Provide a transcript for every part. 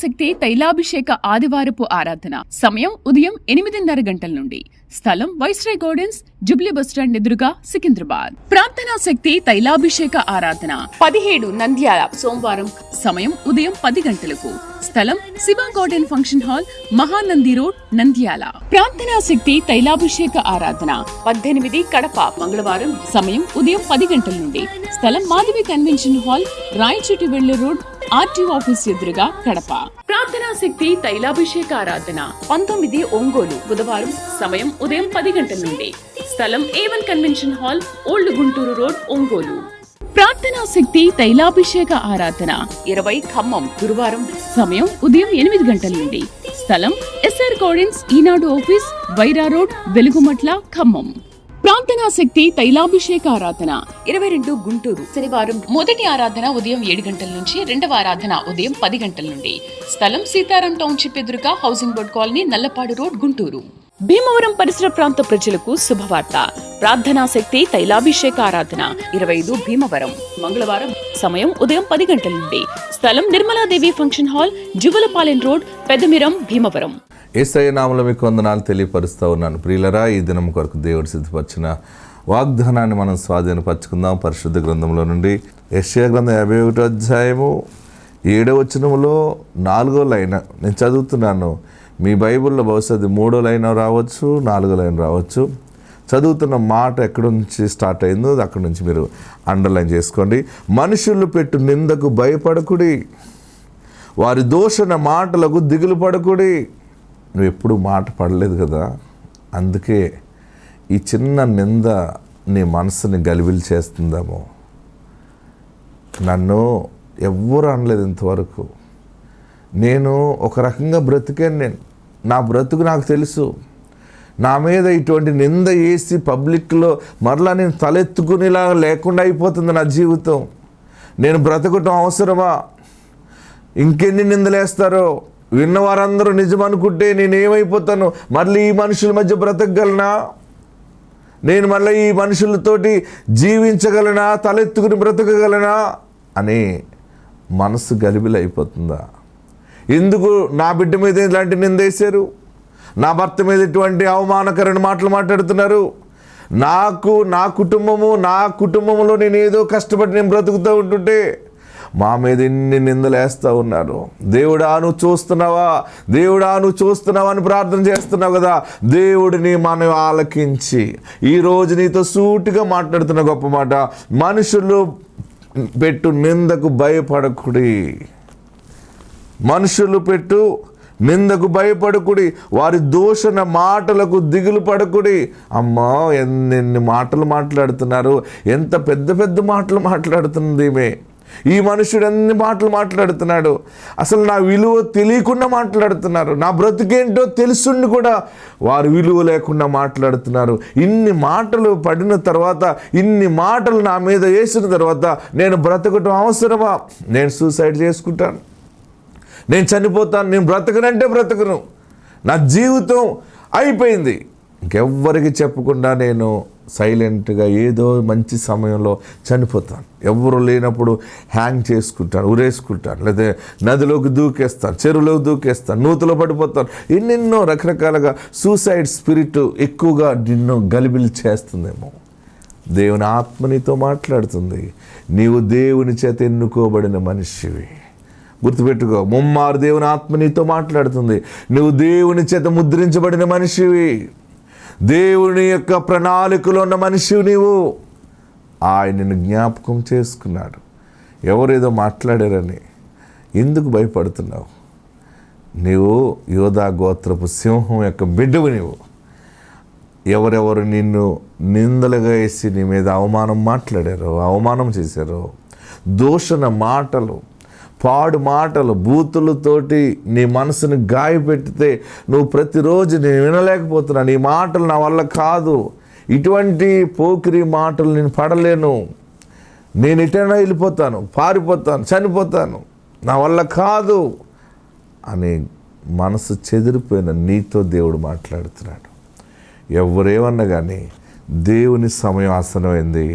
శక్తి తైలాభిషేక ఆదివారపు ఆరాధన. సమయం ఉదయం 8:30 గంటల నుండి. స్థలం వైస్రాయ్ గార్డెన్స్, జుబ్లీ బస్టాండ్ ఎదురుగా, సికింద్రాబాద్. ప్రార్థనా శక్తి తైలాభిషేక ఆరాధన 17 నంద్యాల సోమవారం. సమయం ఉదయం 10 గంటలకు. స్థలం Shiva garden function hall, Mahanandi road, Nandyal. ప్రార్థనా శక్తి తైలాభిషేక ఆరాధన 18 కడప మంగళవారం. సమయం ఉదయం 10 గంటల నుండి. స్థలం మాధవి కన్వెన్షన్ హాల్, రాయచోటి వెళ్లే రోడ్, ఆర్టీఓ ఆఫీస్ ఎదురుగా, కడప. ప్రార్థనా శక్తి తైలాభిషేక ఆరాధన 19 ఒంగోలు బుధవారం. సమయం ఉదయం 10 గంటల నుండి. స్థలం A1 convention hall, old Guntur road, Ongole. ప్రార్థనా శక్తి తైలాభిషేక ఆరాధన 20 ఖమ్మం గురువారం. సమయం ఉదయం 8 గంటల నుండి. స్థలం ఎస్ఆర్ గార్డెన్స్, ఈనాడు ఆఫీస్, వైరా రోడ్, వెలుగుమట్ల, ఖమ్మం. ప్రార్థనా శక్తి తైలాభిషేక ఆరాధన 22 గుంటూరు శనివారం. మొదటి ఆరాధన ఉదయం 7 గంటల నుంచి. రెండవ ఆరాధన ఉదయం 10 గంటల నుండి. స్థలం సీతారాం టౌన్షిప్ ఎదురుగా, housing board colony, Nallapadu road, Guntur. Bhimavaram పరిసర ప్రాంత ప్రజలకు శుభవార్త. ప్రార్థనా శక్తి తైలాభిషేక ఆరాధన 25 భీమవరం మంగళవారం. సమయం ఉదయం 10 గంటల నుండి. స్థలం Nirmaladevi function hall, Juvalapalem road, Peddamiram, Bhimavaram. Yesayya నామములో మీకు వందనాలు తెలియపరుస్తూ ఉన్నాను. ప్రియులరా, ఈ దినం కొరకు దేవుడు సిద్ధపరిచిన వాగ్దానాన్ని మనం స్వాధీనపరచుకుందాం. పరిశుద్ధ గ్రంథంలో నుండి యెషయా గ్రంథం 51వ అధ్యాయము 7వ వచనములో 4వ లైన్ నేను చదువుతున్నాను. మీ బైబిల్లో బహుశా 3వ లైన్ రావచ్చు, 4వ లైన్ రావచ్చు. చదువుతున్న మాట ఎక్కడి నుంచి స్టార్ట్ అయిందో అక్కడి నుంచి మీరు అండర్లైన్ చేసుకోండి. మనుషులు పెట్టు నిందకు భయపడకుడి, వారి దూషణ మాటలకు దిగులు పడకుడి. నువ్వు ఎప్పుడు మాట పడలేదు కదా, అందుకే ఈ చిన్న నింద నీ మనసుని గలిబిలి చేస్తుందేమో. నన్ను ఎవ్వరూ అనలేదు ఇంతవరకు. నేను ఒక రకంగా బ్రతికాను. నా బ్రతుకు నాకు తెలుసు. నా మీద ఇటువంటి నింద వేసి పబ్లిక్లో మరలా నేను తలెత్తుకునేలా లేకుండా అయిపోతుంది నా జీవితం. నేను బ్రతకటం అవసరమా? ఇంకెన్ని నిందలేస్తారో. విన్నవారందరూ నిజం అనుకుంటే నేనేమైపోతాను? మళ్ళీ ఈ మనుషుల మధ్య బ్రతకగలనా? నేను మళ్ళీ ఈ మనుషులతోటి జీవించగలనా? తలెత్తుకుని బ్రతకగలనా అని మనసు గలిబిలి అయిపోతుందా? ఎందుకు నా బిడ్డ మీద ఇలాంటి నిందేశారు? నా భర్త మీద ఇటువంటి అవమానకరమైన మాటలు మాట్లాడుతున్నారు? నా కుటుంబంలో నేను ఏదో కష్టపడి నేను బ్రతుకుతూ ఉంటుంటే మా మీద ఎన్ని నిందలు వేస్తూ ఉన్నారు. దేవుడా నువ్వు చూస్తున్నావా అని ప్రార్థన చేస్తున్నావు కదా. దేవుడిని మనం ఆలకించి ఈరోజు నీతో సూటిగా మాట్లాడుతున్న గొప్ప మాట, మనుషులు పెట్టు నిందకు భయపడకుడి. మనుషులు పెట్టు నిందకు భయపడకుడి, వారి దూషణ మాటలకు దిగులు పడకుడి. అమ్మా, ఎన్నెన్ని మాటలు మాట్లాడుతున్నారు, ఎంత పెద్ద పెద్ద మాటలు మాట్లాడుతుంది ఈమె. ఈ మనుషుడు అన్ని మాటలు మాట్లాడుతున్నాడు. అసలు నా విలువ తెలియకుండా మాట్లాడుతున్నారు. నా బ్రతుకేంటో తెలుసుండి కూడా వారు విలువ లేకుండా మాట్లాడుతున్నారు. ఇన్ని మాటలు పడిన తర్వాత, ఇన్ని మాటలు నా మీద వేసిన తర్వాత నేను బ్రతకటం అవసరమా? నేను సూసైడ్ చేసుకుంటాను, నేను చనిపోతాను, నేను బ్రతకనంటే బ్రతకను, నా జీవితం అయిపోయింది. ఇంకెవ్వరికి చెప్పకుండా నేను సైలెంట్గా ఏదో మంచి సమయంలో చనిపోతాను. ఎవరు లేనప్పుడు హ్యాంగ్ చేసుకుంటాను, ఉరేసుకుంటాను, లేదా నదిలోకి దూకేస్తాను, చెరువులోకి దూకేస్తాను, నూతులో పడిపోతాను. ఎన్నెన్నో రకరకాలుగా సూసైడ్ స్పిరిట్ ఎక్కువగా నిన్ను గలిబిలి చేస్తుందేమో. దేవుని ఆత్మ నీతో మాట్లాడుతుంది. నీవు దేవుని చేత ఎన్నుకోబడిన మనిషివి. గుర్తుపెట్టుకో, ముమ్మారు దేవుని ఆత్మ నీతో మాట్లాడుతుంది. నువ్వు దేవుని చేత ముద్రించబడిన మనిషివి. దేవుని యొక్క ప్రణాళికలో ఉన్న మనిషివి నీవు. ఆయనను జ్ఞాపకం చేసుకున్నాడు. ఎవరేదో మాట్లాడారని ఎందుకు భయపడుతున్నావు? నీవు యోధా గోత్రపు సింహం యొక్క బిడ్డవు. నీవు ఎవరెవరు నిన్ను నిందలుగా వేసి నీ మీద అవమానం చేశారో, దూషణ మాటలు, పాడు మాటలు, బూతులతోటి నీ మనసును గాయపెట్టితే నువ్వు ప్రతిరోజు నేను వినలేకపోతున్నాను, ఈ మాటలు నా వల్ల కాదు, ఇటువంటి పోకిరి మాటలు నేను పడలేను, నేను ఎటైనా వెళ్ళిపోతాను, పారిపోతాను, చనిపోతాను, నా వల్ల కాదు అని మనసు చెదిరిపోయిన నీతో దేవుడు మాట్లాడుతున్నాడు. ఎవరేమన్నా కానీ దేవుని సమయం ఆసనమైంది.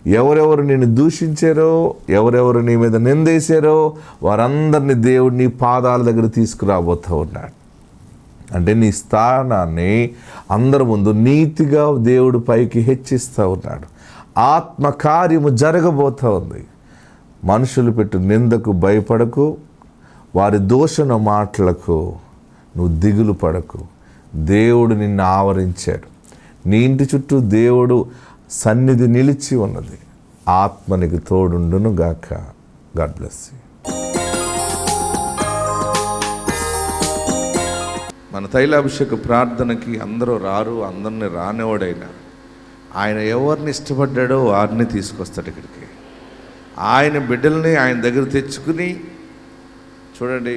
ఎవరెవరు నిన్ను దూషించారో, ఎవరెవరు నీ మీద నిందేశారో వారందరినీ దేవుడు నీ పాదాల దగ్గర తీసుకురాబోతూ ఉన్నాడు. అంటే నీ స్థానాన్ని అందరి ముందు నీతిగా దేవుడు పైకి హెచ్చిస్తూ ఉన్నాడు. ఆత్మకార్యము జరగబోతూ ఉంది. మనుషులు పెట్టు నిందకు భయపడకు, వారి దూషణ మాటలకు నువ్వు దిగులు పడకు. దేవుడు నిన్ను ఆవరించాడు. నీ ఇంటి చుట్టూ దేవుడు సన్నిధి నిలిచి ఉన్నది. ఆత్మనికి తోడుండును గాక. God bless you. మన తైలాభిషేక ప్రార్థనకి అందరూ రారు, అందరిని రానివాడైనా ఆయన ఎవరిని ఇష్టపడ్డాడో వారిని తీసుకొస్తాడు ఇక్కడికి. ఆయన బిడ్డల్ని ఆయన దగ్గర తెచ్చుకుని, చూడండి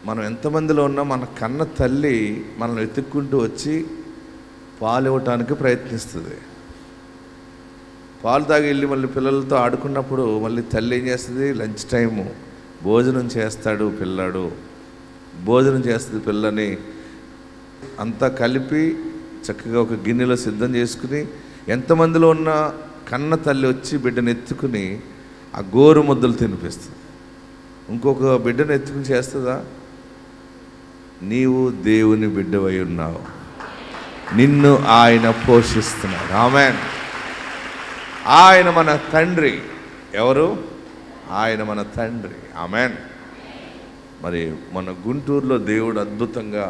మనం ఎంతమందిలో ఉన్నా మన కన్న తల్లి మనల్ని వెతుక్కుంటూ వచ్చి పాలు ఇవ్వటానికి ప్రయత్నిస్తుంది. పాలు తాగి వెళ్ళి మళ్ళీ పిల్లలతో ఆడుకున్నప్పుడు మళ్ళీ తల్లి ఏం చేస్తుంది? లంచ్ టైము భోజనం చేస్తాడు పిల్లాడు, భోజనం చేస్తుంది పిల్లని అంతా కలిపి చక్కగా ఒక గిన్నెలో సిద్ధం చేసుకుని, ఎంతమందిలో ఉన్న కన్న తల్లి వచ్చి బిడ్డను ఎత్తుకుని ఆ గోరు ముద్దలు తినిపిస్తుంది. ఇంకొక బిడ్డను ఎత్తుకుని చేస్తుందా? నీవు దేవుని బిడ్డవై ఉన్నావు, నిన్ను ఆయన పోషిస్తున్నాడు. ఆమేన్. ఆయన మన తండ్రి. ఎవరు? ఆయన మన తండ్రి. ఆమేన్. మరి మన గుంటూరులో దేవుడు అద్భుతంగా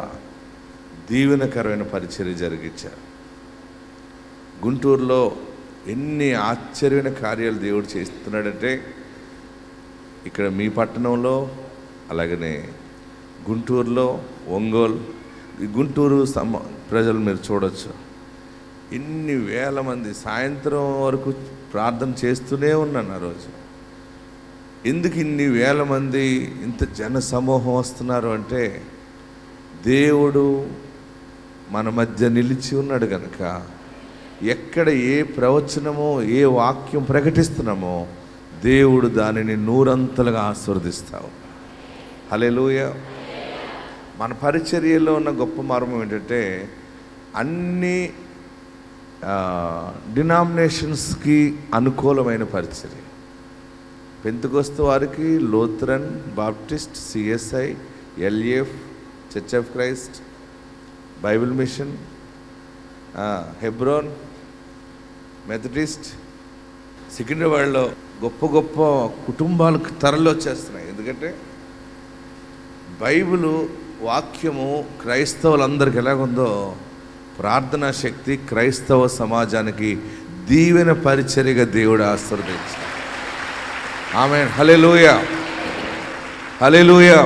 దీవెనకరమైన పరిచర్య జరిగించారు. గుంటూరులో ఎన్ని ఆశ్చర్యమైన కార్యాలు దేవుడు చేస్తున్నాడంటే, ఇక్కడ మీ పట్టణంలో, అలాగనే గుంటూరులో, ఒంగోలు, ఈ గుంటూరు ప్రజలు మీరు చూడొచ్చు. ఇన్ని వేల మంది సాయంత్రం వరకు ప్రార్థన చేస్తూనే ఉన్నాను ఆ రోజు. ఎందుకు ఇన్ని వేల మంది ఇంత జన సమూహం వస్తున్నారు అంటే, దేవుడు మన మధ్య నిలిచి ఉన్నాడు కనుక ఎక్కడ ఏ ప్రవచనమో ఏ వాక్యం ప్రకటిస్తున్నామో దేవుడు దానిని నూరంతలుగా ఆశీర్వదిస్తావు. హల్లెలూయా. మన పరిచర్యలో ఉన్న గొప్ప మర్మం ఏంటంటే, అన్ని డినామినేషన్స్కి అనుకూలమైన పరిచర్య. పెంతెకొస్తు వారికి Lutheran, Baptist, CSI, LAF, church of Christ, Bible mission, Hebron, Methodist. సికింద్రాబాద్లో గొప్ప గొప్ప కుటుంబాలకు తరలి వచ్చేస్తున్నాయి. ఎందుకంటే బైబిలు వాక్యము క్రైస్తవులందరికీ ఎలాగుందో, ప్రార్థనా శక్తి క్రైస్తవ సమాజానికి దీవెన పరిచర్యగా దేవుడు ఆశీర్వదించాడు. ఆమేన్. హల్లెలూయా, హల్లెలూయా.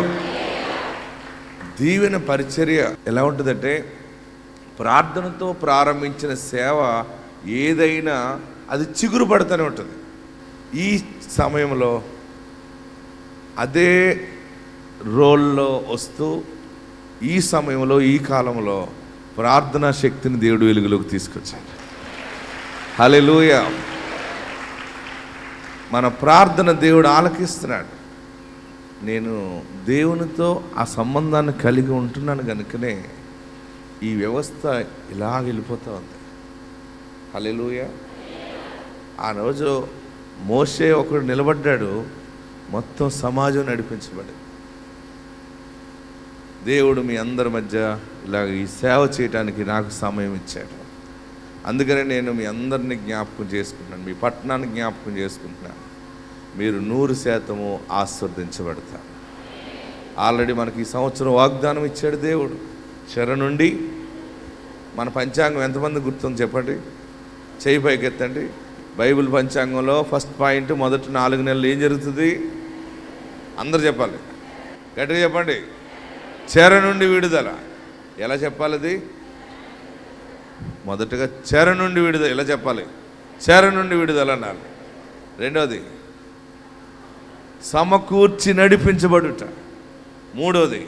దీవెన పరిచర్య ఎలా ఉంటుందంటే, ప్రార్థనతో ప్రారంభించిన సేవ ఏదైనా అది చిగురు పడుతూనే ఉంటుంది. ఈ సమయంలో అదే రోల్లో వస్తూ, ఈ సమయంలో, ఈ కాలంలో ప్రార్థనా శక్తిని దేవుడు వెలుగులోకి తీసుకొచ్చాడు. హల్లెలూయా. మన ప్రార్థన దేవుడు ఆలకిస్తున్నాడు. నేను దేవునితో ఆ సంబంధాన్ని కలిగి ఉంటున్నాను కనుకనే ఈ వ్యవస్థ ఇలా వెళ్ళిపోతూ ఉంది. హల్లెలూయా. ఆ రోజు మోషే ఒకడు నిలబడ్డాడు, మొత్తం సమాజం నడిపించబడింది. దేవుడు మీ అందరి మధ్య ఇలాగ ఈ సేవ చేయడానికి నాకు సమయం ఇచ్చాడు. అందుకనే నేను మీ అందరినీ జ్ఞాపకం చేసుకుంటున్నాను, మీ పట్టణాన్ని జ్ఞాపకం చేసుకుంటున్నాను. మీరు 100% ఆశీర్వదించబడతారు. ఆల్రెడీ మనకి ఈ సంవత్సరం వాగ్దానం ఇచ్చాడు దేవుడు. చెర నుండి మన పంచాంగం ఎంతమంది గుర్తుంది చెప్పండి? చేయి పైకెత్తండి. బైబిల్ పంచాంగంలో ఫస్ట్ పాయింట్, మొదటి 4 నెలలు ఏం జరుగుతుంది? అందరు చెప్పాలి, గట్టిగా చెప్పండి. చెర నుండి విడుదల. ఎలా చెప్పాలి అది? మొదటగా చెర నుండి విడుదల. ఎలా చెప్పాలి? చెర నుండి విడుదల అన్నారు. రెండవది సమకూర్చి నడిపించబడుట. మూడవది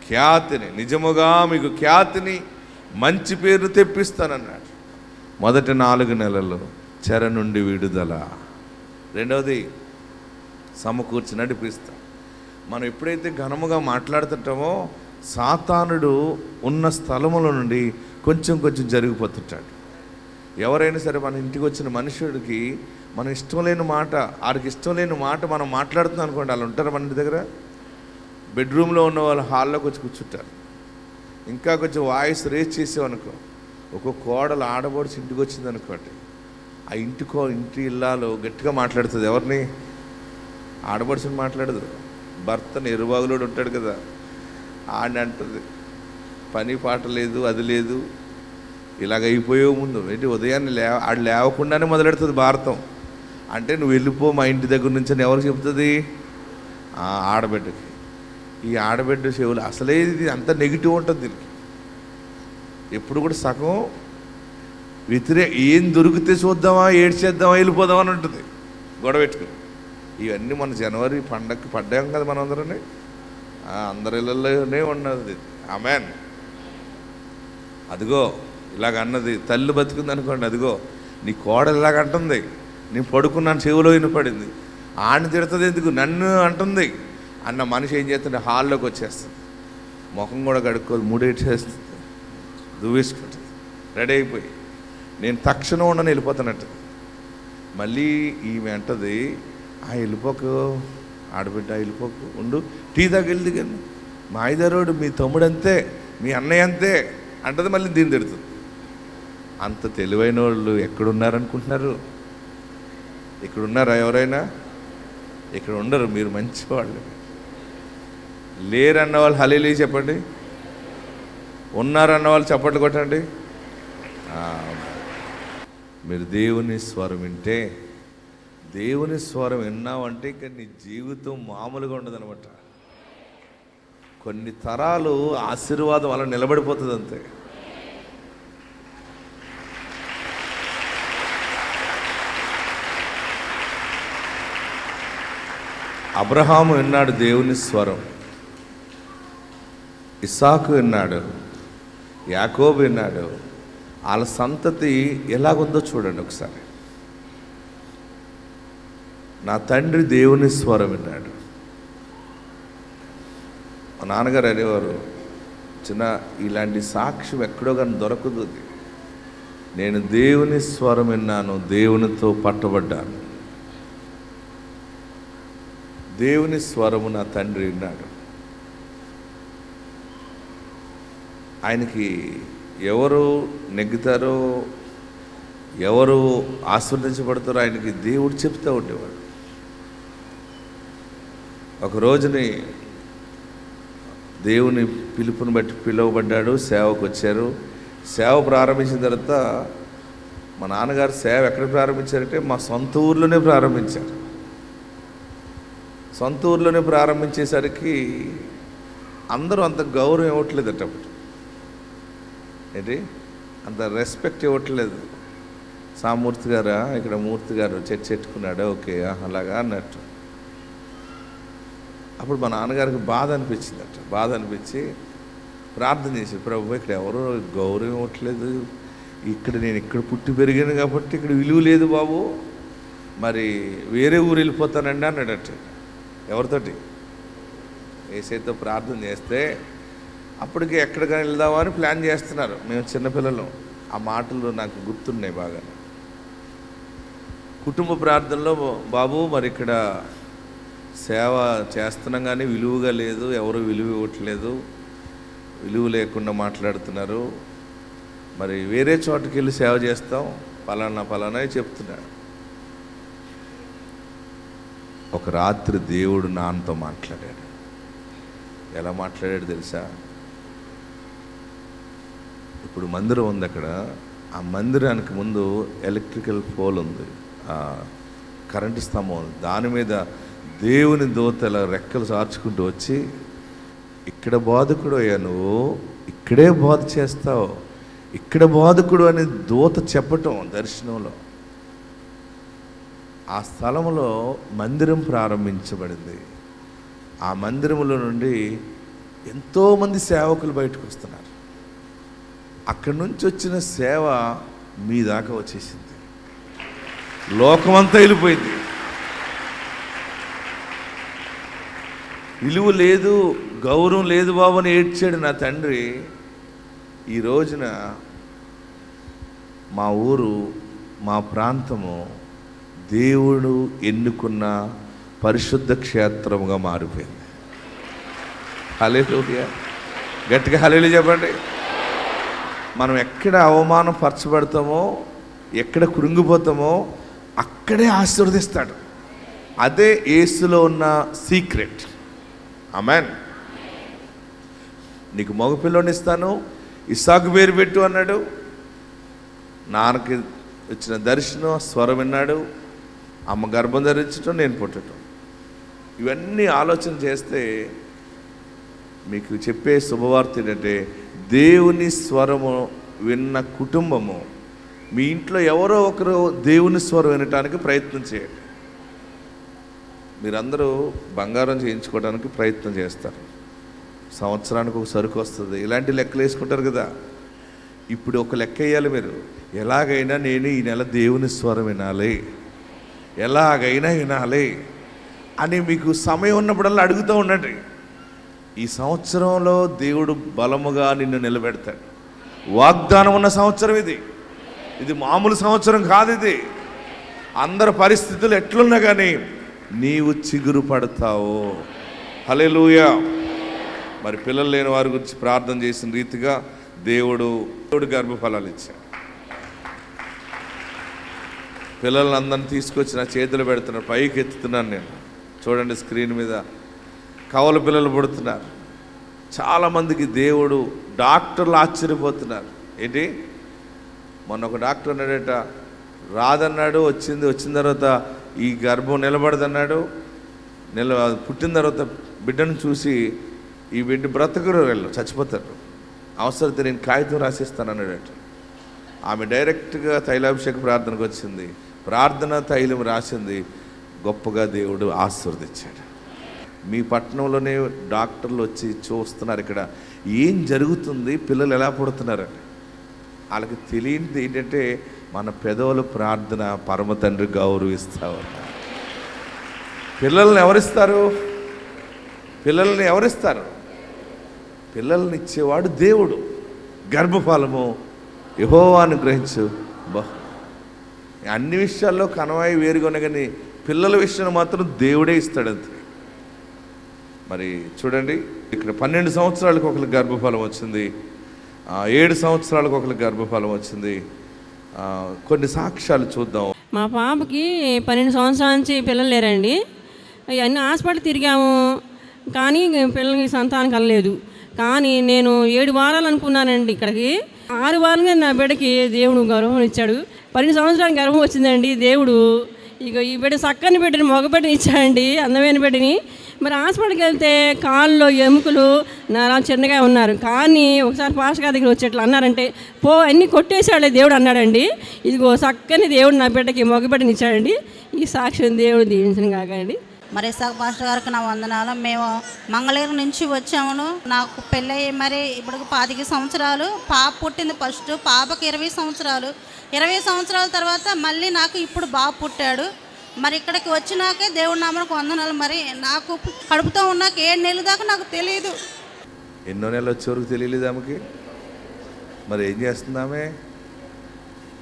ఖ్యాతిని, నిజముగా మీకు ఖ్యాతిని, మంచి పేరు తెప్పిస్తానన్నాడు. మొదటి 4 నెలలు చెర నుండి విడుదల. రెండవది సమకూర్చి నడిపిస్తా. మనం ఎప్పుడైతే ఘనముగా మాట్లాడుతుంటామో సాతానుడు ఉన్న స్థలముల నుండి కొంచెం కొంచెం జరిగిపోతుంటాడు. ఎవరైనా సరే మన ఇంటికి వచ్చిన మనుషుడికి మనం ఇష్టం లేని మాట, ఆడికి ఇష్టం లేని మాట మనం మాట్లాడుతున్నాం అనుకోండి, వాళ్ళు ఉంటారు మన ఇంటి దగ్గర. బెడ్రూమ్లో ఉన్న వాళ్ళు హాల్లోకి వచ్చి కూర్చుంటారు. ఇంకా కొంచెం వాయిస్ రేజ్ చేసామనుకో, ఒక కోడలు ఆడబడిచి ఇంటికి వచ్చింది అనుకోండి, ఆ ఇంటి ఇల్లాలు గట్టిగా మాట్లాడుతుంది. ఎవరిని? ఆడబడిచిని మాట్లాడదు, భర్తని. ఎరుబాగులోడు ఉంటాడు కదా, ఆడిని అంటుంది పని పాట లేదు, అది లేదు, ఇలాగ అయిపోయే ముందు ఏంటి ఉదయాన్నే ఆడు లేవకుండానే మొదలెడుతుంది భారతం. అంటే నువ్వు వెళ్ళిపో మా ఇంటి దగ్గర నుంచి అని ఎవరికి చెప్తుంది? ఆడబిడ్డకి. ఈ ఆడబిడ్డ చెవులు అసలే ఇది అంత నెగిటివ్ ఉంటుంది దీనికి. ఎప్పుడు కూడా సగం ఏం దొరికితే చూద్దామా, ఏడ్చేద్దామా, వెళ్ళిపోదామా అని ఉంటుంది గొడవ పెట్టుకుని. ఇవన్నీ మన జనవరి పండగకి పడ్డాం కదా మనం అందరూ, అందరి ఇళ్ళలోనే ఉన్నది. ఆమెన్. అదిగో ఇలాగ అన్నది తల్లి బతికింది అనుకోండి, అదిగో నీ కోడలు ఇలాగ అంటుంది, నేను పడుకున్నాను చెవిలో వినపడింది, ఆడిని తిడుతుంది ఎందుకు నన్ను అంటుంది అన్న మనిషి ఏం చేస్తుంటే హాల్లోకి వచ్చేస్తుంది, ముఖం కూడా కడుక్కోదు, ముడేసేస్తుంది, దువ్వేసుకుంటుంది, రెడీ అయిపోయి నేను తక్షణం ఉండని వెళ్ళిపోతానట్టు. మళ్ళీ ఈమె అంటది, వెళ్ళిపోకు ఆడబిడ్డ, వెళ్ళిపోకు, ఉండు, టీ తాగిల్ది కానీ మా ఐదారోడు మీ తమ్ముడు అంతే, మీ అన్నయ్య అంతే అంటది. మళ్ళీ దీన్ని తిడుతుంది. అంత తెలివైన వాళ్ళు ఎక్కడున్నారనుకుంటున్నారు? ఇక్కడ ఉన్నారా ఎవరైనా? ఇక్కడ ఉండరు. మీరు మంచివాళ్ళు. లేరన్న వాళ్ళు హల్లెలూయా చెప్పండి, ఉన్నారన్న వాళ్ళు చప్పట్లు కొట్టండి. మీరు దేవుని స్వరం వింటే, దేవుని స్వరం విన్నామంటే ఇక నీ జీవితం మామూలుగా ఉండదనమాట. కొన్ని తరాలు ఆశీర్వాదం అలా నిలబడిపోతుంది అంతే. అబ్రహాము విన్నాడు దేవుని స్వరం, ఇస్సాకు విన్నాడు, యాకోబు విన్నాడు. వాళ్ళ సంతతి ఎలాగుందో చూడండి ఒకసారి. నా తండ్రి దేవుని స్వరం విన్నాడు. మా నాన్నగారు అనేవారు, ఇలాంటి సాక్ష్యం ఎక్కడో కానీ దొరకదు. నేను దేవుని స్వరం విన్నాను, దేవునితో పట్టబడ్డాను. దేవుని స్వరము నా తండ్రి విన్నాడు. ఆయనకి ఎవరు నెగ్గుతారో, ఎవరు ఆస్వాదించబడతారో ఆయనకి దేవుడు చెప్తూ ఉండేవాడు. ఒక రోజుని దేవుని పిలుపుని బట్టి పిలువబడ్డాడు, సేవకు వచ్చారు. సేవ ప్రారంభించిన తర్వాత మా నాన్నగారు సేవ ఎక్కడ ప్రారంభించారంటే మా సొంత ఊర్లోనే ప్రారంభించారు. సొంత ఊర్లోనే ప్రారంభించేసరికి అందరూ అంత గౌరవం ఇవ్వట్లేదట. అప్పుడు ఏంటి అంత రెస్పెక్ట్ ఇవ్వట్లేదు. సామూర్తి గారా, ఇక్కడ మూర్తి గారు చర్చ పెట్టుకున్నాడు, ఓకే అలాగా అన్నట్టు. అప్పుడు మా నాన్నగారికి బాధ అనిపించిందట. బాధ అనిపించి ప్రార్థన చేసి, ప్రభు ఇక్కడ ఎవరో గౌరవం ఇవ్వట్లేదు, నేను ఇక్కడ పుట్టి పెరిగాను కాబట్టి ఇక్కడ విలువ లేదు బాబు, మరి వేరే ఊరు వెళ్ళిపోతానండి అన్నాడట. ఎవరితోటి? ఏసైతో ప్రార్థన చేస్తే అప్పటికి ఎక్కడికైనా వెళ్దామా అని ప్లాన్ చేస్తున్నారు. మేము చిన్నపిల్లలు. ఆ మాటలు నాకు గుర్తున్నాయి బాగా. కుటుంబ ప్రార్థనలో, బాబు మరి ఇక్కడ సేవ చేస్తున్నాం కానీ విలువగా లేదు, ఎవరు విలువ ఇవ్వట్లేదు, విలువ లేకుండా మాట్లాడుతున్నారు, మరి వేరే చోటుకి వెళ్ళి సేవ చేస్తాం, పలానా చెప్తున్నాడు. ఒక రాత్రి దేవుడు నాన్నతో మాట్లాడాడు. ఎలా మాట్లాడాడు తెలుసా? ఇప్పుడు మందిరం ఉంది అక్కడ, ఆ మందిరానికి ముందు ఎలక్ట్రికల్ పోల్ ఉంది, కరెంటు స్తంభం ఉంది. దాని మీద దేవుని దూతల రెక్కలు సార్చుకుంటూ వచ్చి, ఇక్కడ బోధకుడు అయ్యా నువ్వు, ఇక్కడే బోధ చేస్తావు, ఇక్కడ బోధకుడు అని దూత చెప్పటం దర్శనంలో. ఆ స్థలంలో మందిరం ప్రారంభించబడింది. ఆ మందిరంలో నుండి ఎంతోమంది సేవకులు బయటకు వస్తున్నారు. అక్కడి నుంచి వచ్చిన సేవ మీ దాకా వచ్చేసింది. లోకమంతా వెళ్ళిపోయింది. విలువ లేదు, గౌరవం లేదు బాబు అని ఏడ్చాడు నా తండ్రి. ఈ రోజున మా ఊరు, మా ప్రాంతము దేవుడు ఎన్నుకున్న పరిశుద్ధ క్షేత్రముగా మారిపోయింది. హల్లెలూయా! గట్టిగా హల్లెలూయా చెప్పండి. మనం ఎక్కడ అవమానం పరచబడతామో, ఎక్కడ కృంగిపోతామో అక్కడే ఆశీర్వదిస్తాడు. అదే యేసులో ఉన్న సీక్రెట్. ఆమేన్. నీకు మగపిల్లోని ఇస్తాను, ఇస్సాకు పేరు పెట్టు అన్నాడు. నాన్నకి వచ్చిన దర్శనం, స్వరం విన్నాడు. అమ్మ గర్భం ధరించటం, నేను పుట్టడం. ఇవన్నీ ఆలోచన చేస్తే మీకు చెప్పే శుభవార్త ఏంటంటే, దేవుని స్వరము విన్న కుటుంబము, మీ ఇంట్లో ఎవరో ఒకరు దేవుని స్వరం వినటానికి ప్రయత్నం చేయండి. మీరందరూ బంగారం చేయించుకోవడానికి ప్రయత్నం చేస్తారు. సంవత్సరానికి ఒక సరుకు వస్తుంది. ఇలాంటి లెక్కలు వేసుకుంటారు కదా. ఇప్పుడు ఒక లెక్క వేయాలి మీరు. ఎలాగైనా నేను ఈ నెల దేవుని స్వరం వినాలి, ఎలాగైనా వినాలి అని మీకు సమయం ఉన్నప్పుడల్లా అడుగుతూ ఉండండి. ఈ సంవత్సరంలో దేవుడు బలముగా నిన్ను నిలబెడతాడు. వాగ్దానం ఉన్న సంవత్సరం ఇది. ఇది మామూలు సంవత్సరం కాదు. ఇది అందరి పరిస్థితులు ఎట్లున్నా కానీ నీవు చిగురు పడతావు. హల్లెలూయా. మరి పిల్లలు లేని వారి గురించి ప్రార్థన చేసిన రీతిగా దేవుడు గర్భఫలాలు ఇచ్చాడు. పిల్లల్ని అందరిని తీసుకొచ్చి నా చేతులు పెడుతున్నాడు, పైకి ఎత్తుతున్నాను నేను. చూడండి స్క్రీన్ మీద కవల పిల్లలు పుడుతున్నారు. చాలామందికి దేవుడు, డాక్టర్లు ఆశ్చర్యపోతున్నారు. ఏంటి, మొన్న ఒక డాక్టర్ అన్నాడట, రాదన్నాడు, వచ్చిన తర్వాత ఈ గర్భం నిలబడదన్నాడు. పుట్టిన తర్వాత బిడ్డను చూసి ఈ బిడ్డ బ్రతకరు, వెళ్ళు చచ్చిపోతారు, అవసరమైతే నేను కాగితం రాసిస్తాను అన్నాడట. ఆమె డైరెక్ట్గా తైలాభిషేక ప్రార్థనకు వచ్చింది. ప్రార్థన తైలం రాసింది. గొప్పగా దేవుడు ఆశీర్వదించాడు. మీ పట్టణంలోనే డాక్టర్లు వచ్చి చూస్తున్నారు ఇక్కడ ఏం జరుగుతుంది, పిల్లలు ఎలా పుడుతున్నారని. వాళ్ళకి తెలియనిది ఏంటంటే, మన పెదవుల ప్రార్థన పరమ తండ్రి గౌరవిస్తావు. పిల్లల్ని ఎవరిస్తారు? పిల్లల్ని ఇచ్చేవాడు దేవుడు. గర్భఫలము యెహోవా అనుగ్రహించు. అన్ని విషయాల్లో కనవాయి వేరుగా కానీ పిల్లల విషయంలో మాత్రం దేవుడే ఇస్తాడంతే. మరి చూడండి, ఇక్కడ 12 సంవత్సరాలకు ఒకరికి గర్భఫలం వచ్చింది, 7 సంవత్సరాలకు ఒకరికి గర్భఫలం వచ్చింది. కొన్ని సాక్ష్యాలు చూద్దాం. మా పాపకి 12 సంవత్సరాల నుంచి పిల్లలు లేరండి. అన్ని హాస్పిటల్ తిరిగాము, కానీ పిల్లలకి సంతానం కలలేదు. కానీ నేను 7 వారాలు అనుకున్నానండి. ఇక్కడికి 6 వారాలుగా నా బిడ్డకి దేవుడు గర్భం ఇచ్చాడు. 12 సంవత్సరానికి గర్భం వచ్చిందండి దేవుడు. ఇక ఈ బిడ్డ చక్కని బిడ్డని, మగ బిడ్డని ఇచ్చాడండి, అందమైన బిడ్డని. మరి హాస్పిటల్కి వెళ్తే కాళ్ళలో ఎముకలు నరాలు చిన్నగా ఉన్నారు. కానీ ఒకసారి పాస్టర్ గారి దగ్గర వచ్చేట్లు అన్నారంటే, పో అన్నీ కొట్టేశాడే దేవుడు అన్నాడండి. ఇదిగో చక్కని దేవుడు నా బిడ్డకి మగబిడ్డని ఇచ్చాడండి. ఈ సాక్ష్యం దేవుడు దీవించిన కాకండి. మరి ఇసాక్ పాస్టర్ గారికి నా వందనాలు. మేము మంగళగిరి నుంచి వచ్చాము. నాకు పెళ్ళయి మరి ఇప్పుడు 25 సంవత్సరాలు. పాప పుట్టింది ఫస్ట్, పాపకి 20 సంవత్సరాలు. 20 సంవత్సరాల తర్వాత మళ్ళీ నాకు ఇప్పుడు బాబు పుట్టాడు. మరి ఇక్కడికి వచ్చినాకే దేవుడి నామకు వందనాలు. మరి నాకు కడుపుతో ఉన్నాక 7 నెలల దాకా నాకు తెలియదు. ఎన్నో నెలలు వచ్చే వరకు తెలియలేదు ఆమెకి. మరి ఏం చేస్తుంది ఆమె?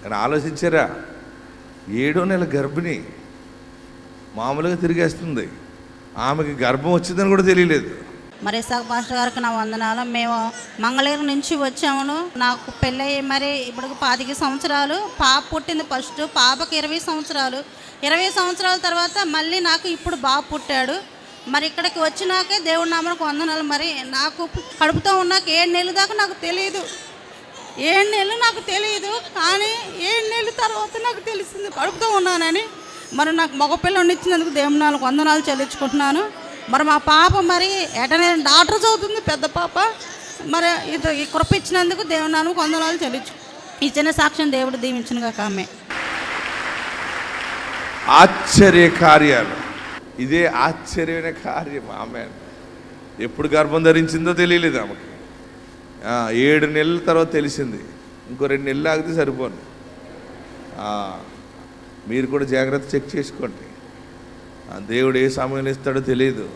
కానీ ఆలోచించారా? 7వ నెల గర్భిణి, మామూలుగా తిరిగేస్తుంది. ఆమెకి గర్భం వచ్చిందని కూడా తెలియలేదు. మరి ఇసాక్ పాస్టర్ గారికి నా వందనాలు. మేము మంగళగిరి నుంచి వచ్చాము. నాకు పెళ్ళయి మరి ఇప్పుడు 25 సంవత్సరాలు. పాప పుట్టింది ఫస్ట్, పాపకి 20 సంవత్సరాలు. 20 సంవత్సరాల తర్వాత మళ్ళీ నాకు ఇప్పుడు బాబు పుట్టాడు. మరి ఇక్కడికి వచ్చినాకే దేవుడి నామకు వందనాలు. మరి నాకు కడుపుతో ఉన్నాక 7 నెలల దాకా నాకు తెలియదు. 7 నెలలు నాకు తెలియదు, కానీ 7 నెలల తర్వాత నాకు తెలిసింది కడుపుతో ఉన్నానని. మరి నాకు మగపిల్లని ఇచ్చినందుకు దేవుడి నామకు వందనాలు చెల్లించుకుంటున్నాను. మరి మా పాప మరి ఎటనే డాక్టర్ చదువుతుంది, పెద్ద పాప. మరి ఈ కృప ఇచ్చినందుకు దేవుడి నామకు వందనాలు చెల్లించు. ఇచ్చిన సాక్ష్యం దేవుడు దీవించిన కాక. ఆమె ఆశ్చర్య కార్యాలు, ఇదే ఆశ్చర్యమైన కార్యం. ఆమె ఎప్పుడు గర్భం ధరించిందో తెలియలేదు ఆమెకి. 7 నెలల తర్వాత తెలిసింది. ఇంకో 2 నెలలు ఆగితే సరిపోను. మీరు కూడా జాగ్రత్త చెక్ చేసుకోండి. దేవుడు ఏ సమయంలో ఇస్తాడో తెలియదు.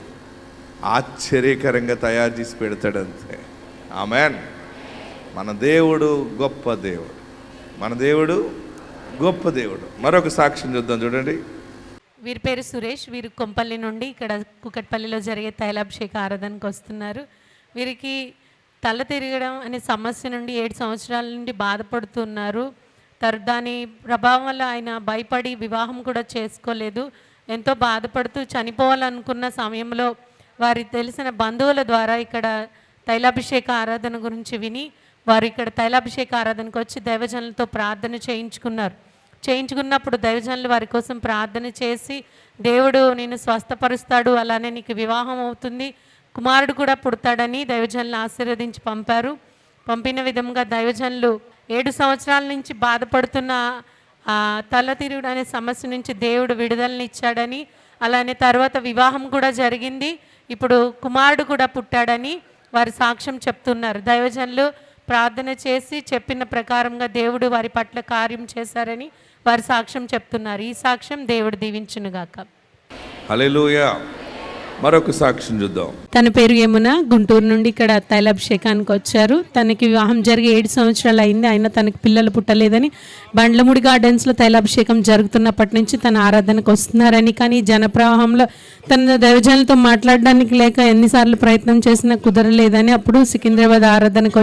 ఆశ్చర్యకరంగా తయారు చేసి పెడతాడు అంతే. ఆమెన్. మన దేవుడు గొప్ప దేవుడు. మన దేవుడు గొప్ప దేవుడు. మరొక సాక్ష్యం చూద్దాం, చూడండి. వీరి పేరు సురేష్. వీరు కొంపల్లి నుండి ఇక్కడ కుకట్పల్లిలో జరిగే తైలాభిషేక ఆరాధనకు వస్తున్నారు. వీరికి తల తిరగడం అనే సమస్య నుండి 7 సంవత్సరాల నుండి బాధపడుతున్నారు. దాని ప్రభావం వల్ల ఆయన భయపడి వివాహం కూడా చేసుకోలేదు. ఎంతో బాధపడుతూ చనిపోవాలనుకున్న సమయంలో వారి తెలిసిన బంధువుల ద్వారా ఇక్కడ తైలాభిషేక ఆరాధన గురించి విని వారు ఇక్కడ తైలాభిషేక ఆరాధనకు వచ్చి దైవజనులతో ప్రార్థన చేయించుకున్నప్పుడు దైవజనులు వారి కోసం ప్రార్థన చేసి, దేవుడు నిన్ను స్వస్థపరుస్తాడు, అలానే నీకు వివాహం అవుతుంది, కుమారుడు కూడా పుడతాడని దైవజనులు ఆశీర్వదించి పంపిన విధంగా దైవజనులు 7 సంవత్సరాల నుంచి బాధపడుతున్న తల తిరుగుడు అనే సమస్య నుంచి దేవుడు విడుదలని ఇచ్చాడని, అలానే తర్వాత వివాహం కూడా జరిగింది, ఇప్పుడు కుమారుడు కూడా పుట్టాడని వారి సాక్ష్యం చెప్తున్నారు. దైవజనులు ప్రార్థన చేసి చెప్పిన ప్రకారంగా దేవుడు వారి పట్ల కార్యం చేశారని వారి సాక్ష్యం చెప్తున్నారు. ఈ సాక్ష్యం దేవుడు దీవించునుగాక. హల్లెలూయా. మరొక సాక్ష్యం చూద్దాం. తన పేరు యమున. గుంటూరు నుండి ఇక్కడ తైలాభిషేకానికి వచ్చారు. తనకి వివాహం జరిగి 7 సంవత్సరాలు అయింది. అయినా తనకి పిల్లలు పుట్టలేదని బండ్లముడి గార్డెన్స్లో తైలాభిషేకం జరుగుతున్నప్పటి నుంచి తన ఆరాధనకు వస్తున్నారని, కానీ జనప్రవాహంలో తన దైవజనులతో మాట్లాడడానికి లేక ఎన్నిసార్లు ప్రయత్నం చేసినా కుదరలేదని అప్పుడు సికింద్రాబాద్ ఆరాధనకు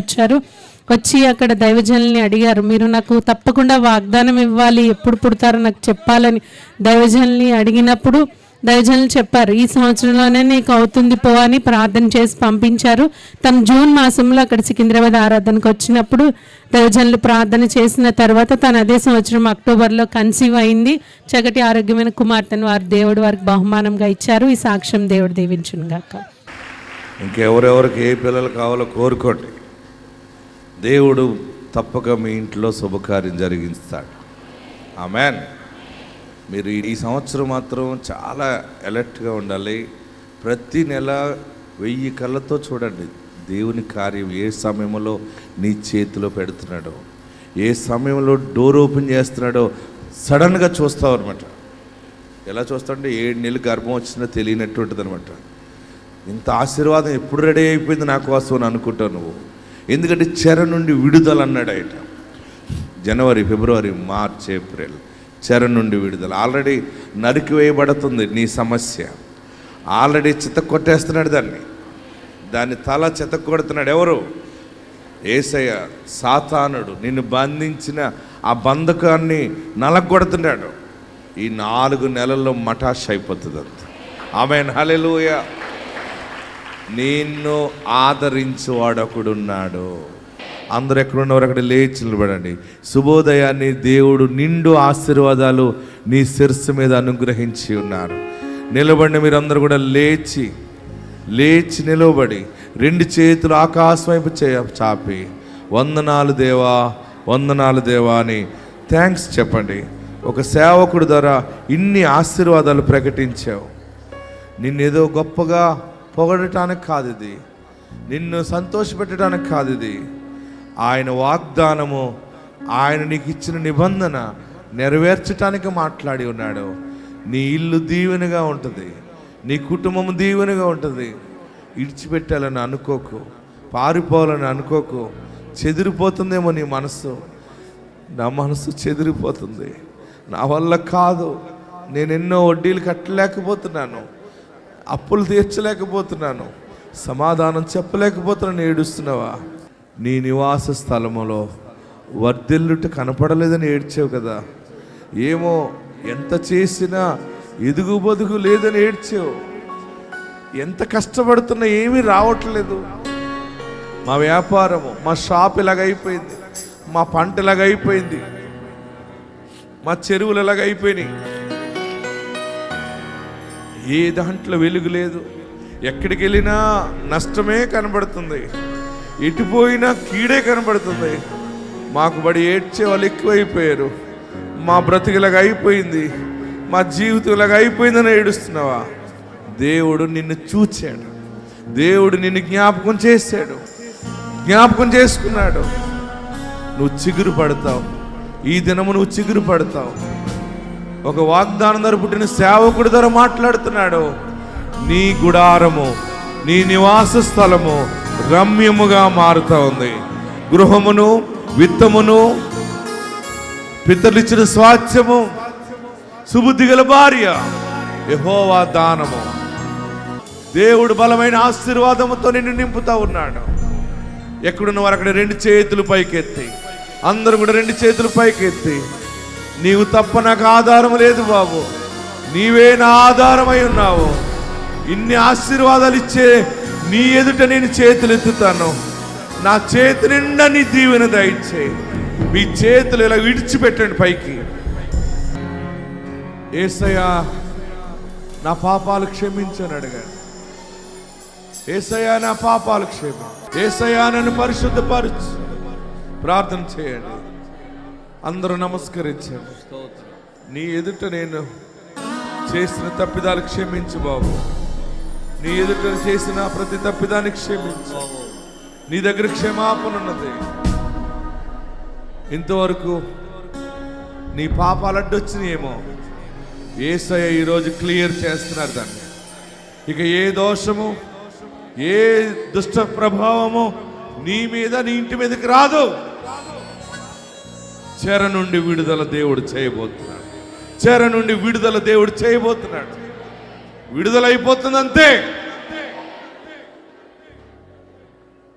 వచ్చి అక్కడ దైవజనుల్ని అడిగారు, మీరు నాకు తప్పకుండా వాగ్దానం ఇవ్వాలి, ఎప్పుడు పుడతారో నాకు చెప్పాలని దైవజనుల్ని అడిగినప్పుడు దైవజనులు చెప్పారు, ఈ సంవత్సరంలోనే నీకు అవుతుంది పో అని ప్రార్థన చేసి పంపించారు. తను జూన్ మాసంలో అక్కడ సికింద్రాబాద్ ఆరాధనకు వచ్చినప్పుడు దైవజనులు ప్రార్థన చేసిన తర్వాత తను అదే సంవత్సరం అక్టోబర్లో కన్సీవ్ అయింది. చక్కటి ఆరోగ్యమైన కుమార్తెను దేవుడు వారికి బహుమానంగా ఇచ్చారు. ఈ సాక్ష్యం దేవుడు దీవించును గాక. ఇంకెవరెవరికి ఏ పిల్లలు కావాలో కోరుకోండి, దేవుడు తప్పక మీ ఇంట్లో శుభకార్యం జరిగిస్తాడు. ఆమేన్. మీరు ఈ సంవత్సరం మాత్రం చాలా అలర్ట్గా ఉండాలి. ప్రతి నెల 1000 కళ్ళతో చూడండి దేవుని కార్యం ఏ సమయంలో నీ చేతిలో పెడుతున్నాడో, ఏ సమయంలో డోర్ ఓపెన్ చేస్తున్నాడో సడన్గా చూస్తావు అనమాట. ఎలా చూస్తావంటే 7 నెలలు గర్భం వచ్చినా తెలియనటువంటిది అనమాట. ఇంత ఆశీర్వాదం ఎప్పుడు రెడీ అయిపోయింది నా కోసం అని అనుకుంటావు నువ్వు. ఎందుకంటే చెర నుండి విడుదల అన్నాడు ఆయన. జనవరి, ఫిబ్రవరి, మార్చ్, ఏప్రిల్ చెర నుండి విడుదల. ఆల్రెడీ నరికి వేయబడుతుంది నీ సమస్య. ఆల్రెడీ చితక్కొట్టేస్తున్నాడు దాన్ని తల చితక్కొడుతున్నాడు. ఎవరు? యేసయ్య. సాతానుడు నిన్ను బంధించిన ఆ బంధకాన్ని నలగొడుతున్నాడు. ఈ 4 నెలల్లో మటాష్ అయిపోతుంది అంత. ఆమేన్. హల్లెలూయా. నిన్ను ఆదరించువాడొకడున్నాడు. అందరూ ఎక్కడున్నవారు అక్కడ లేచి నిలబడండి. శుభోదయాన్ని దేవుడు నిండు ఆశీర్వాదాలు నీ శిరస్సు మీద అనుగ్రహించి ఉన్నారు. నిలబడి మీరందరూ కూడా లేచి నిలబడి 2 చేతులు ఆకాశం వైపు చాపి వందనాలు దేవా, వందనాలు దేవా అని థ్యాంక్స్ చెప్పండి. ఒక సేవకుడు ద్వారా ఇన్ని ఆశీర్వాదాలు ప్రకటించావు. నిన్నేదో గొప్పగా పొగడటానికి కాదు ఇది, నిన్ను సంతోషపెట్టడానికి కాదు ఇది. ఆయన వాగ్దానము, ఆయన నీకు ఇచ్చిన నిబంధన నెరవేర్చటానికి మాట్లాడి ఉన్నాడు. నీ ఇల్లు దీవెనగా ఉంటుంది, నీ కుటుంబం దీవెనగా ఉంటుంది. ఇడిచిపెట్టాలని అనుకోకు, పారిపోవాలని అనుకోకు. చెదిరిపోతుందేమో నీ మనసు. నా మనసు చెదిరిపోతుంది, నా వల్ల కాదు, నేను ఎన్నో వడ్డీలు కట్టలేకపోతున్నాను, అప్పులు తీర్చలేకపోతున్నాను, సమాధానం చెప్పలేకపోతున్నాను. ఏడుస్తున్నావా? నీ నివాస స్థలములో వర్ధిల్లుట కనపడలేదని ఏడ్చావు కదా. ఏమో ఎంత చేసినా ఎదుగు బదుగు లేదని ఏడ్చావు. ఎంత కష్టపడుతున్నా ఏమీ రావట్లేదు. మా వ్యాపారము, మా షాప్ ఇలాగైపోయింది, మా పంట ఇలాగైపోయింది, మా చెరువులు ఇలాగైపోయినాయి. ఏ దాంట్లో వెలుగు లేదు. ఎక్కడికి వెళ్ళినా నష్టమే కనబడుతుంది, ఎటుపోయినా కీడే కనబడుతుంది. మాకు బడి ఏడ్చే వాళ్ళు ఎక్కువైపోయారు. మా బ్రతికిలాగా అయిపోయింది, మా జీవితం ఇలాగా అయిపోయిందని ఏడుస్తున్నావా? దేవుడు నిన్ను చూచాడు, దేవుడు నిన్ను జ్ఞాపకం చేశాడు, జ్ఞాపకం చేసుకున్నాడు. నువ్వు చిగురు పడతావు. ఈ దినము నువ్వు చిగురు పడతావు. ఒక వాగ్దానం ద్వారా పుట్టిన సేవకుడి ద్వారా మాట్లాడుతున్నాడు. నీ గుడారము, నీ నివాస స్థలము రమ్యముగా మారుతా ఉంది. గృహమును, విత్తమును, పితరులు ఇచ్చిన స్వాస్థ్యము, సుబుద్ధి గల భార్య, యెహోవా దానము. దేవుడు బలమైన ఆశీర్వాదముతో నిన్ను నింపుతా ఉన్నాడు. ఎక్కడున్నవారు అక్కడ 2 చేతులు పైకెత్తి, అందరూ కూడా 2 చేతులు పైకెత్తి, నీవు తప్ప నాకు ఆధారం లేదు బాబు, నీవే నా ఆధారమై ఉన్నావు. ఇన్ని ఆశీర్వాదాలు ఇచ్చే నీ ఎదుట నేను చేతులు ఎత్తుతాను. నా చేతి నిండా నీ దీవెన దయచేయి. మీ చేతులు ఇలా విడిచిపెట్టండి పైకి. యేసయ్యా నా పాపాలు క్షమించని అడగండి. యేసయ్యా నా పాపాలు క్షమి, యేసయ్యా నన్ను పరిశుద్ధపరచు. ప్రార్థన చేయండి. అందరూ నమస్కరించండి. నీ ఎదుట నేను చేసిన తప్పిదాలు క్షమించు బాబు. నీ ఎదుట చేసిన ప్రతి తప్పిదాన్ని క్షమించు. నీ దగ్గర క్షమాపణ ఉన్నది. ఇంతవరకు నీ పాపాలు అడ్డొచ్చినాయేమో, యేసయ్య ఈరోజు క్లియర్ చేస్తున్నారు దాన్ని. ఇక ఏ దోషము, ఏ దుష్ట ప్రభావము నీ మీద, నీ ఇంటి మీదకి రాదు. చెర నుండి విడుదల దేవుడు చేయబోతున్నాడు. చెర నుండి విడుదల దేవుడు చేయబోతున్నాడు. విడుదల అయిపోతుంది అంతే.